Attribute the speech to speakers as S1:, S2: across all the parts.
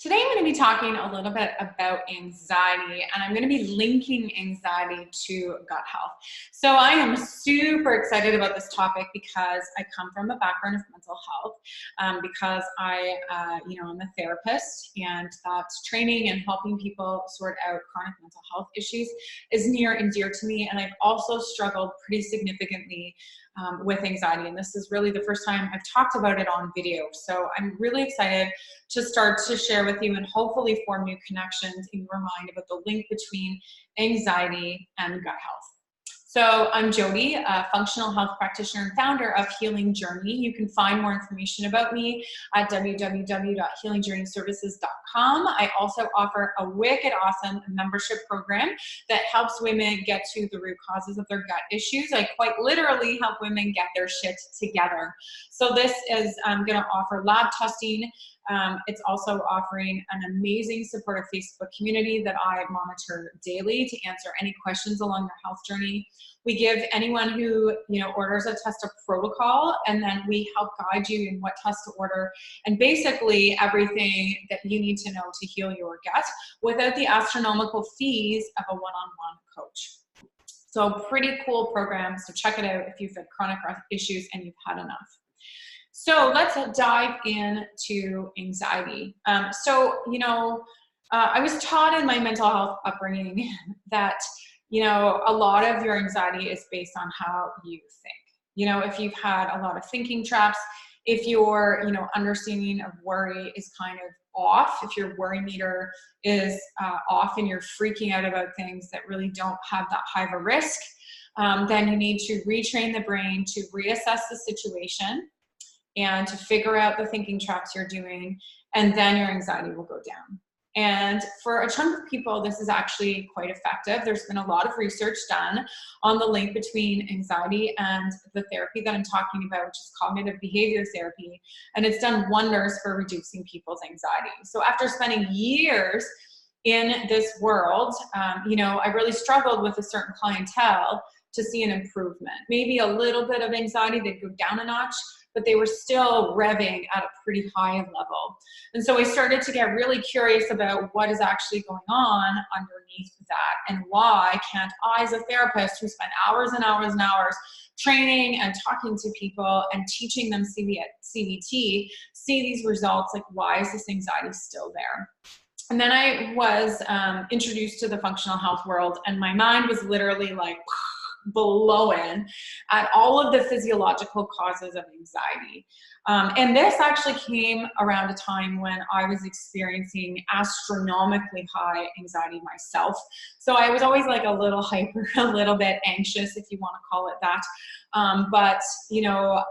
S1: Today I'm going to be talking a little bit about anxiety, and I'm going to be linking anxiety to gut health. So I am super excited about this topic because I come from a background of mental health, because I'm a therapist, and that training and helping people sort out chronic mental health issues is near and dear to me. And I've also struggled pretty significantly with anxiety, and this is really the first time I've talked about it on video. So I'm really excited to start to share with you and hopefully form new connections in your mind about the link between anxiety and gut health. So I'm Jody, a functional health practitioner and founder of Healing Journey. You can find more information about me at www.healingjourneyservices.com. I also offer a wicked awesome membership program that helps women get to the root causes of their gut issues. I quite literally help women get their shit together. So this is going to offer lab testing. It's also offering an amazing supportive Facebook community that I monitor daily to answer any questions along their health journey. We give anyone who orders a test a protocol, and then we help guide you in what test to order, and basically everything that you need to know to heal your gut without the astronomical fees of a one-on-one coach. So pretty cool program. So check it out if you've had chronic issues and you've had enough. So let's dive into anxiety. I was taught in my mental health upbringing that, a lot of your anxiety is based on how you think. If you've had a lot of thinking traps, if your, understanding of worry is kind of off, if your worry meter is off and you're freaking out about things that really don't have that high of a risk, then you need to retrain the brain to reassess the situation and to figure out the thinking traps you're doing, and then your anxiety will go down. And for a chunk of people, this is actually quite effective. There's been a lot of research done on the link between anxiety and the therapy that I'm talking about, which is cognitive behavior therapy, and it's done wonders for reducing people's anxiety. So after spending years in this world, I really struggled with a certain clientele to see an improvement. Maybe a little bit of anxiety, they'd go down a notch, but they were still revving at a pretty high level. And so I started to get really curious about what is actually going on underneath that, and why can't I, as a therapist who spent hours and hours and hours training and talking to people and teaching them CBT, see these results? Like, why is this anxiety still there? And then I was introduced to the functional health world, and my mind was literally like blowing at all of the physiological causes of anxiety. And this actually came around a time when I was experiencing astronomically high anxiety myself. So I was always like a little hyper, a little bit anxious, if you want to call it that. But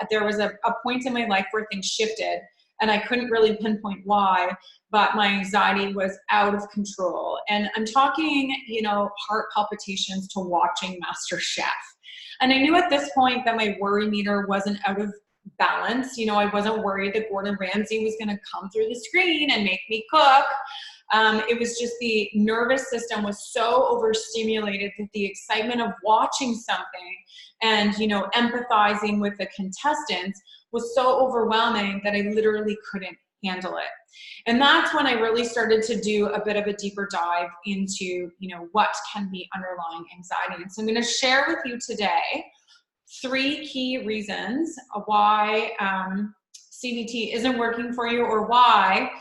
S1: there was a point in my life where things shifted, and I couldn't really pinpoint why, but my anxiety was out of control. And I'm talking, heart palpitations to watching MasterChef. And I knew at this point that my worry meter wasn't out of balance. I wasn't worried that Gordon Ramsay was going to come through the screen and make me cook. It was just the nervous system was so overstimulated that the excitement of watching something and, empathizing with the contestants was so overwhelming that I literally couldn't handle it. And that's when I really started to do a bit of a deeper dive into, what can be underlying anxiety. And so I'm going to share with you today 3 key reasons why CBT isn't working for you, or why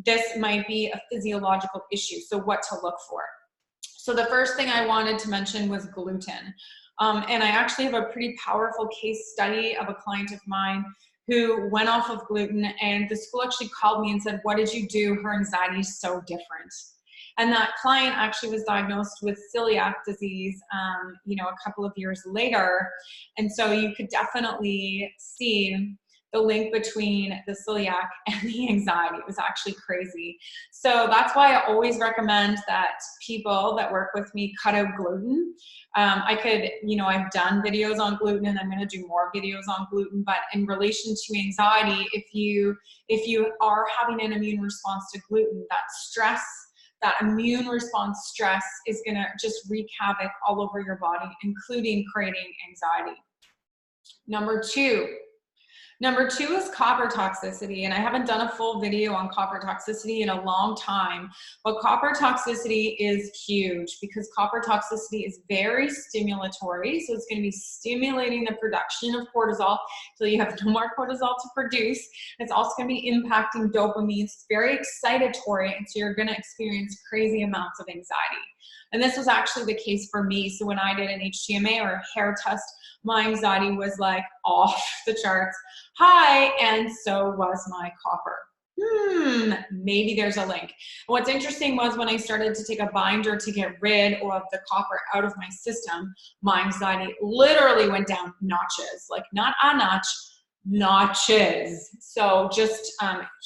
S1: this might be a physiological issue. So what to look for. So the first thing I wanted to mention was gluten. And I actually have a pretty powerful case study of a client of mine who went off of gluten, and the school actually called me and said, "What did you do? Her anxiety is so different." And that client actually was diagnosed with celiac disease, a couple of years later. And so you could definitely see the link between the celiac and the anxiety. It was actually crazy. So that's why I always recommend that people that work with me cut out gluten. I've done videos on gluten, and I'm going to do more videos on gluten, but in relation to anxiety, if you are having an immune response to gluten, that immune response stress is going to just wreak havoc all over your body, including creating anxiety. Number 2, Number 2 is copper toxicity, and I haven't done a full video on copper toxicity in a long time, but copper toxicity is huge because copper toxicity is very stimulatory, so it's going to be stimulating the production of cortisol so you have no more cortisol to produce. It's also going to be impacting dopamine. It's very excitatory, and so you're going to experience crazy amounts of anxiety. And this was actually the case for me. So when I did an HTMA or a hair test, my anxiety was like off the charts high, and so was my copper. Maybe there's a link. What's interesting was when I started to take a binder to get rid of the copper out of my system, my anxiety literally went down notches, like not a notch, notches. So just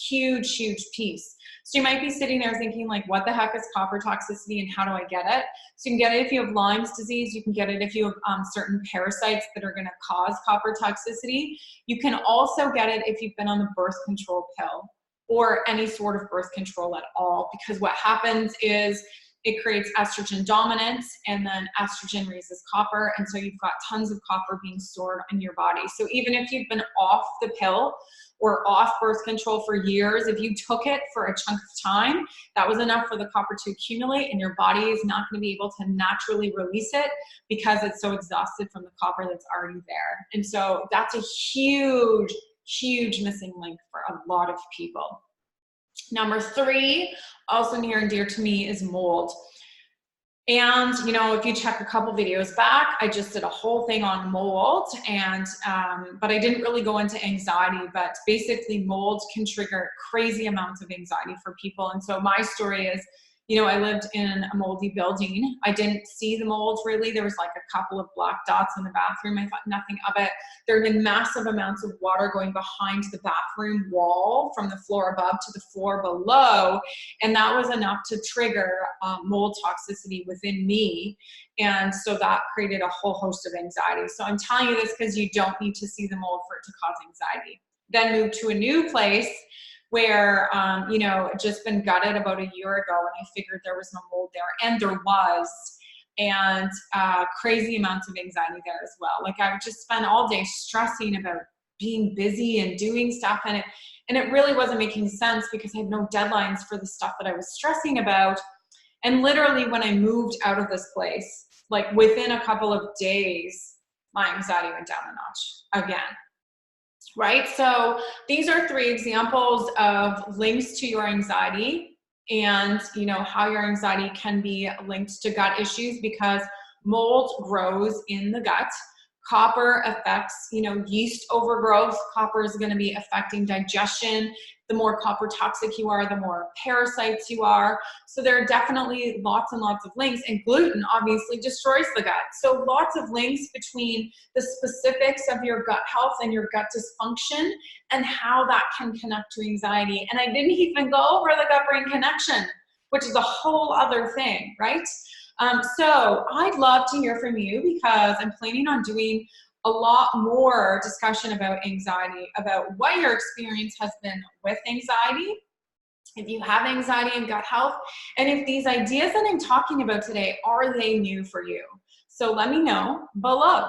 S1: huge, huge piece. So you might be sitting there thinking like, what the heck is copper toxicity and how do I get it? So you can get it if you have Lyme's disease. You can get it if you have certain parasites that are going to cause copper toxicity. You can also get it if you've been on the birth control pill or any sort of birth control at all, because what happens is it creates estrogen dominance, and then estrogen raises copper, and so you've got tons of copper being stored in your body. So even if you've been off the pill or off birth control for years, if you took it for a chunk of time, that was enough for the copper to accumulate, and your body is not going to be able to naturally release it because it's so exhausted from the copper that's already there. And so that's a huge, huge missing link for a lot of people. Number 3, also near and dear to me, is mold. And, you know, if you check a couple videos back, I just did a whole thing on mold, and, but I didn't really go into anxiety, but basically mold can trigger crazy amounts of anxiety for people. And so my story is, you know, I lived in a moldy building. I didn't see the mold really. There was like a couple of black dots in the bathroom. I thought nothing of it. There had been massive amounts of water going behind the bathroom wall from the floor above to the floor below. And that was enough to trigger mold toxicity within me. And so that created a whole host of anxiety. So I'm telling you this because you don't need to see the mold for it to cause anxiety. Then move to a new place where, you know, just been gutted about a year ago, and I figured there was no mold there, and there was, and crazy amounts of anxiety there as well. Like I would just spend all day stressing about being busy and doing stuff, and it really wasn't making sense because I had no deadlines for the stuff that I was stressing about. And literally when I moved out of this place, like within a couple of days, my anxiety went down a notch again. Right? So these are 3 examples of links to your anxiety, and, you know, how your anxiety can be linked to gut issues because mold grows in the gut. Copper affects, you know, yeast overgrowth. Copper is going to be affecting digestion. The more copper toxic you are, the more parasites you are. So there are definitely lots and lots of links, and gluten obviously destroys the gut. So lots of links between the specifics of your gut health and your gut dysfunction and how that can connect to anxiety. And I didn't even go over the gut-brain connection, which is a whole other thing, right? So I'd love to hear from you because I'm planning on doing a lot more discussion about anxiety, about what your experience has been with anxiety, if you have anxiety and gut health, and if these ideas that I'm talking about today, are they new for you? So let me know below.